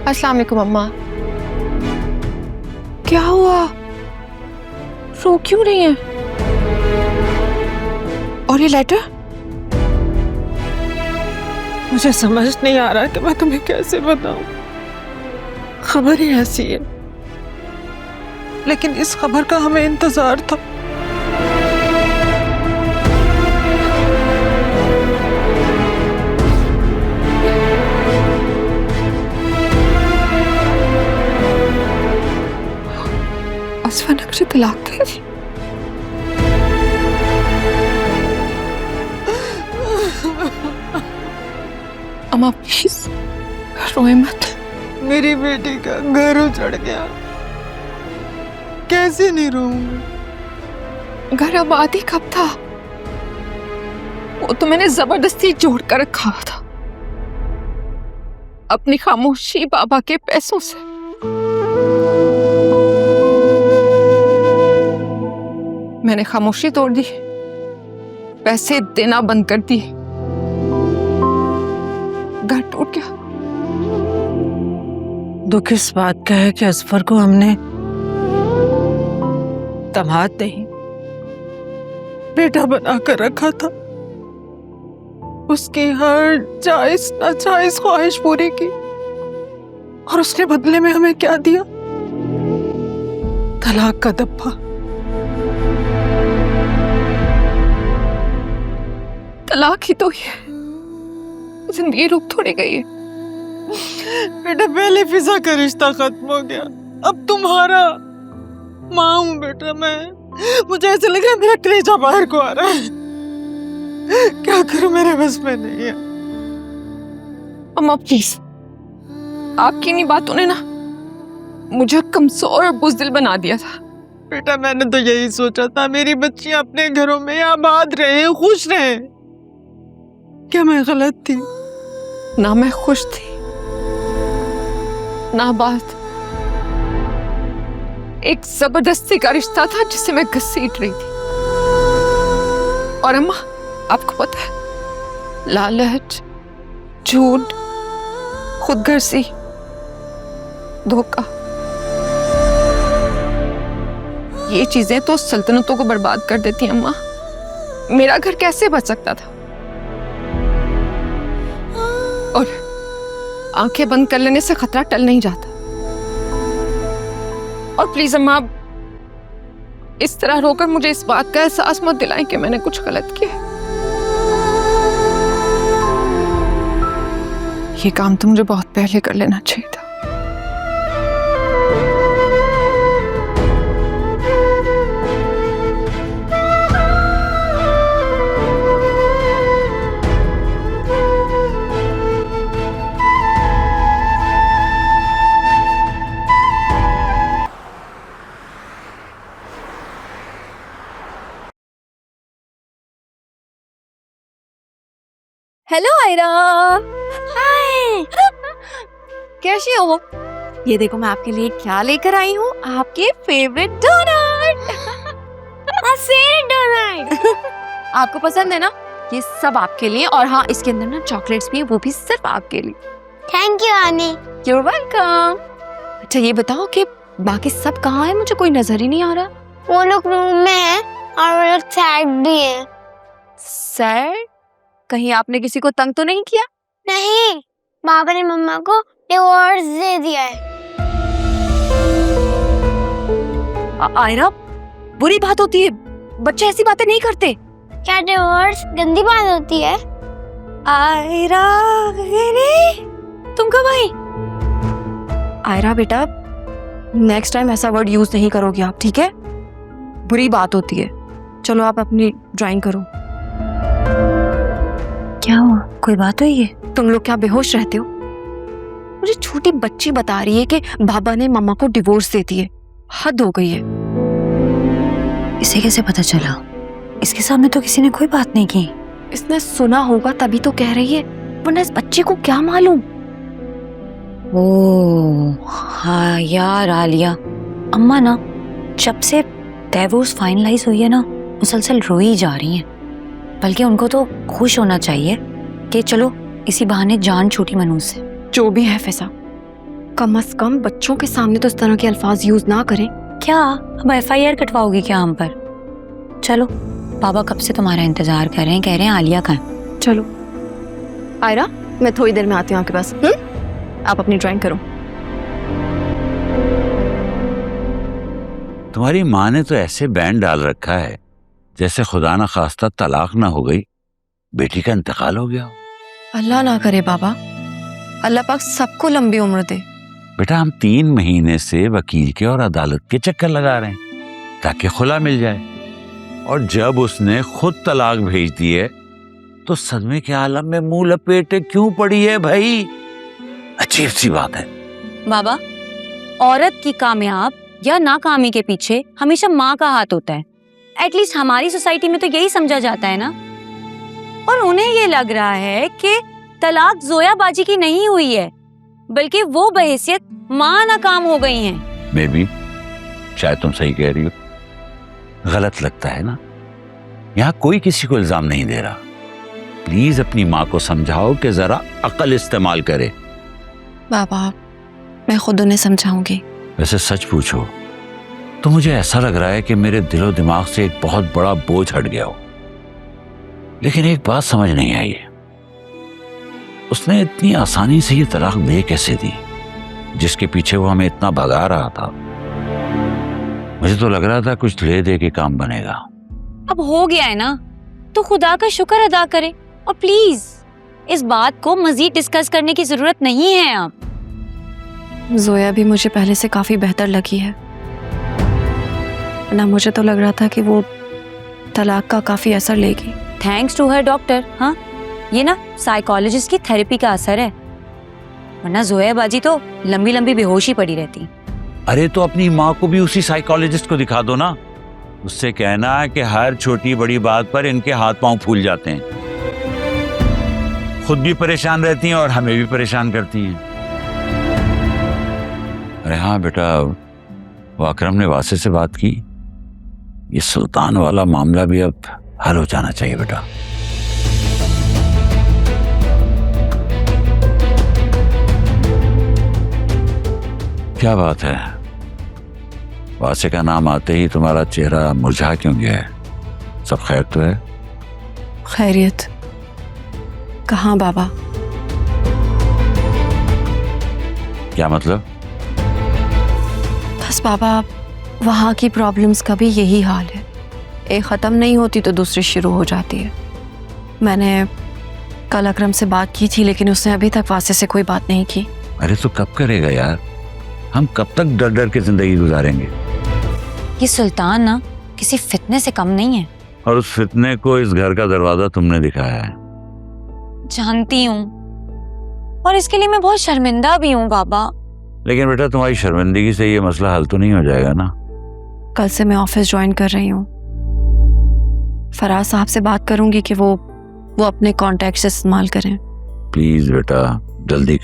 अस्सलाम वालेकुम अम्मा। क्या हुआ? रो क्यों रही है? और ये लेटर? मुझे समझ नहीं आ रहा कि मैं तुम्हें कैसे बताऊं। खबर ही ऐसी है, लेकिन इस खबर का हमें इंतजार था। असफा नक्शे तलाक दे दी। अम्मा प्लीज रोए मत। मेरी बेटी का घर उजड़ गया, कैसे नहीं रोऊंगी। घर आबाद ही कब था? वो तो मैंने जबरदस्ती जोड़ कर रखा हुआ था अपनी खामोशी बाबा के पैसों से। मैंने खामोशी तोड़ दी, पैसे देना बंद कर दिए, घर टूट गया। दुख इस बात का है कि असफर को हमने दामाद नहीं बेटा बनाकर रखा था। उसकी हर जायज नाजायज ख्वाहिश पूरी की, और उसने बदले में हमें क्या दिया? तलाक का दब्बा। तलाक ही तो है, जिंदगी रुक थोड़ी गई है। बेटा पहले फिजा का रिश्ता खत्म हो गया, अब तुम्हारा। माँ हूं बेटा मैं, मुझे ऐसे लगा मेरा कलेजा बाहर को आ रहा है। क्या करूं, मेरे बस में नहीं है। अम्मा प्लीज, आपकी इन्हीं बातों ने ना मुझे कमजोर और बुज़दिल बना दिया था। बेटा मैंने तो यही सोचा था मेरी बच्चियां अपने घरों में आबाद रहे, खुश रहे। क्या मैं गलत थी? ना मैं खुश थी ना बात। एक जबरदस्ती का रिश्ता था जिसे मैं घसीट रही थी। और अम्मा आपको पता है, लालच, झूठ, खुदगर्जी, धोखा, ये चीजें तो सल्तनतों को बर्बाद कर देती हैं अम्मा। मेरा घर कैसे बच सकता था? और आंखें बंद कर लेने से खतरा टल नहीं जाता। और प्लीज अम्मा, इस तरह रोकर मुझे इस बात का एहसास मत दिलाएं कि मैंने कुछ गलत किया। ये काम तो मुझे बहुत पहले कर लेना चाहिए था। हेलो आयरा। हाय। कैसी हो? ये देखो मैं आपके लिए क्या लेकर आई हूँ, आपके फेवरेट डोनट। आपको पसंद है ना? ये सब आपके लिए, और हाँ इसके अंदर ना चॉकलेट्स भी है, वो भी सिर्फ आपके लिए। थैंक यू आनी। You're welcome। अच्छा ये बताओ कि बाकी सब कहाँ है? मुझे कोई नजर ही नहीं आ रहा। वो लोग रूम में है और वो लोग सैड भी है। सैड? कहीं आपने किसी को तंग तो नहीं किया? नहीं, बाबा ने मम्मा को डिवोर्स दे दिया है। आयरा, बुरी बात होती है, बच्चे ऐसी बातें नहीं करते। क्या डिवोर्स गंदी बात होती है? आयरा, तुम कब आई? आयरा बेटा, नेक्स्ट टाइम ऐसा वर्ड यूज नहीं करोगे आप, ठीक है? बुरी बात होती है। चलो आप अपनी ड्राइंग करो। क्या हुआ? कोई बात हुई है? तुम लोग क्या बेहोश रहते हो? मुझे छोटी बच्ची बता रही है कि बाबा ने मम्मा को डिवोर्स दे दिए। हद हो गई है। इसे कैसे पता चला? इसके सामने तो किसी ने कोई बात नहीं की। इसने सुना होगा तभी तो कह रही है, वरना इस बच्चे को क्या मालूम। ओह हाँ यार आलिया, अम्मा ना जब से डिवोर्स फाइनलाइज हुई है ना, मुसलसल रोई जा रही हैं। बल्कि उनको तो खुश होना चाहिए कि चलो इसी बहाने जान छूटी मनू से। जो भी है फैसा, कम से कम बच्चों के सामने तो इस तरह के अल्फाज यूज ना करें। क्या अब FIR कटवाओगी क्या हम पर? चलो, पापा कब से तुम्हारा इंतजार कर रहे हैं, कह रहे हैं आलिया कहाँ है। चलो आयरा, मैं थोड़ी देर में आती हूँ आपके पास। आप अपनी ड्राइंग करो। तुम्हारी माँ ने तो ऐसे बैंड डाल रखा है जैसे खुदा ना खास्ता तलाक ना हो गई, बेटी का इंतकाल हो गया हो। अल्लाह ना करे बाबा, अल्लाह पाक सबको लंबी उम्र दे। बेटा हम 3 महीने से वकील के और अदालत के चक्कर लगा रहे हैं ताकि खुला मिल जाए, और जब उसने खुद तलाक भेज दी है तो सदमे के आलम में मुंह लपेटे क्यों पड़ी है भाई? अजीब सी बात है। बाबा, औरत की कामयाब या नाकामी के पीछे हमेशा माँ का हाथ होता है। एटलीस्ट हमारी सोसाइटी में तो यही समझा जाता है ना। और उन्हें ये लग रहा है कि तलाक जोयाबाजी की नहीं हुई है, बल्कि वो बहैसियत माँ नाकाम हो गई हैं। मे बी, शायद तुम सही कह रही हो। गलत लगता है ना। यहाँ कोई किसी को इल्जाम नहीं दे रहा। प्लीज अपनी माँ को समझाओ कि जरा अकल इस्तेमाल करे। बाबा मैं खुद उन्हें समझाऊंगी। वैसे सच पूछो तो मुझे ऐसा लग रहा है कि मेरे दिलो दिमाग से एक बहुत बड़ा बोझ हट गया हो। लेकिन एक बात समझ नहीं आई है, उसने इतनी आसानी से ये तलाक दे कैसे दी, जिसके पीछे वो हमें इतना भगा रहा था। मुझे तो लग रहा था कुछ ले दे के काम बनेगा। अब हो गया है ना, तो खुदा का शुक्र अदा करें। और प्लीज इस बात को मजीद डिस्कस करने की जरूरत नहीं है। अब जोया भी मुझे पहले से काफी बेहतर लगी है ना। मुझे तो लग रहा था कि वो तलाक का काफी असर लेगी। थैंक्स टू हर डॉक्टर। हाँ, ये ना साइकोलॉजिस्ट की थेरेपी का असर है, वरना जोया बाजी तो लंबी लंबी बेहोशी पड़ी रहती। अरे तो अपनी माँ को भी उसी साइकोलॉजिस्ट को दिखा दो ना। उससे कहना कि हर छोटी बड़ी बात पर इनके हाथ पांव फूल जाते हैं, खुद भी परेशान रहती हैं और हमें भी परेशान करती हैं। अरे हाँ बेटा, वो अकरम ने वासे से बात की, ये सुल्तान वाला मामला भी अब हल हो जाना चाहिए बेटा। क्या बात है, वासे का नाम आते ही तुम्हारा चेहरा मुरझा क्यों गया है? सब खैर तो है? खैरियत कहाँ बाबा? क्या मतलब? बस बाबा, वहाँ की प्रॉब्लम्स का भी यही हाल है। एक ख़त्म नहीं होती तो दूसरी शुरू हो जाती है। मैंने कल अकरम से बात की थी, लेकिन उसने अभी तक वासे से कोई बात नहीं की। अरे तो कब करेगा यार? हम कब तक डर डर के जिंदगी गुजारेंगे? ये सुल्तान ना किसी फितने से कम नहीं है। और उस फितने को इस घर का दरवाजा तुमने दिखाया है। जानती हूँ, और इसके लिए मैं बहुत शर्मिंदा भी हूँ बाबा। लेकिन बेटा तुम्हारी शर्मिंदगी से ये मसला हल तो नहीं हो जाएगा ना। कल से मैं ऑफिस ज्वाइन कर रही हूँ। फराज साहब से बात करूंगी कि वो अपने कॉन्टैक्ट्स इस्तेमाल करें। प्लीज बेटा जल्दी